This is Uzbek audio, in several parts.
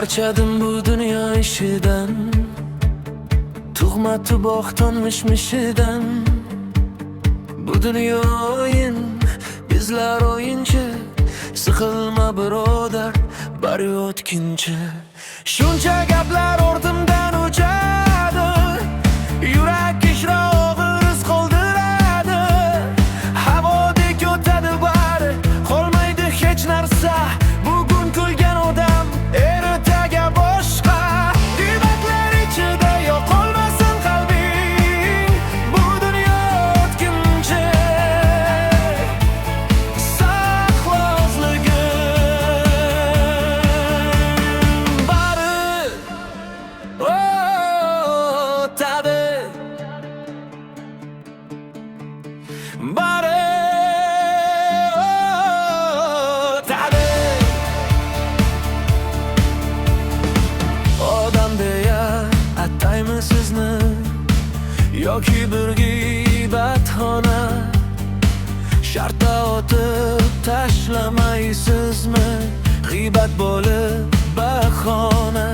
Charchadim bu dunyo ishidan, tuhmatu bo'xton mishmishidan. Bu dunyo o'yin, bizlar o'yinchi. Siqilma birodar, bari o'tkinchi. Shuncha gaplar ortimdan o'chadi, yurak kishra og'ir iz qoldiradi. Havodek o'tadi bari, qolmaydi hech narsa. Bugun kulgan odam ertaga boshqa. Demaklar ichida yo'qolmasin qalbing, bu dunyo o'tkinchi. Saqla o'zliging, bari o'tadi, bari o'tadi. Odam deya ataymi sizni, yoki bir g'iybatxona? Shartda otib tashlamaysizmi g'iybat bo'lib bahona?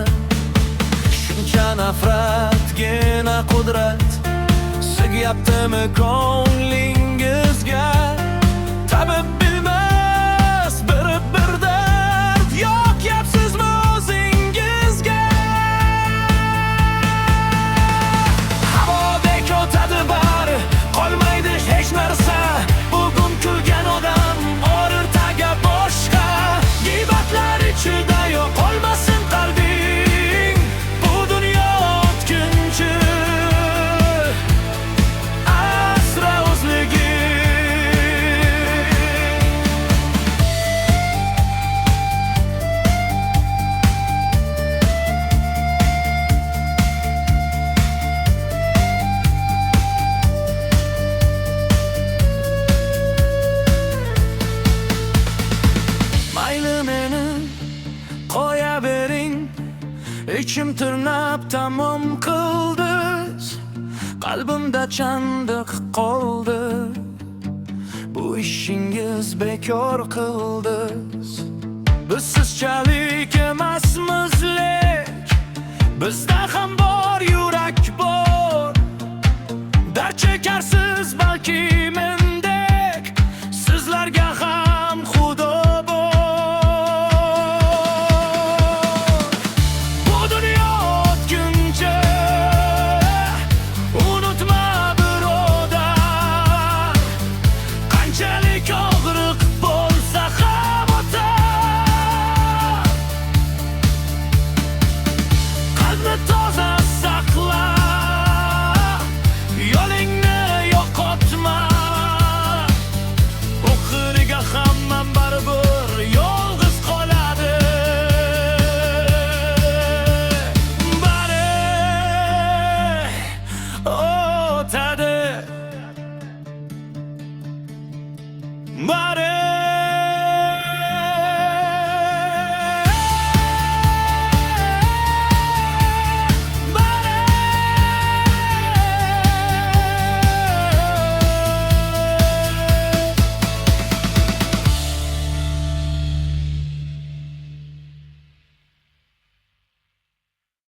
Shuncha nafratgina qudrat sigyaptimi ko'nglingizga? Tabib bilmas bir dard, yoqyapsizmi o'zingizga? Havodek o'tadi bari, qolmaydi hech narsa. Bugun kulgan odam ertaga boshqa. G'iybatlar ichida yo'qolmasin qalbing, bu dunyo o'tkinchi. Asra o'zliging. Mayli meni qo'ya bering, ichim tirnab tamom qildiz. Qalbimda chandiq qoldi, bu ishingiz bekor qildiz. Biz sizchalik emasmiz lek, bizda ham bor yurak bor. Dard chekarsiz balki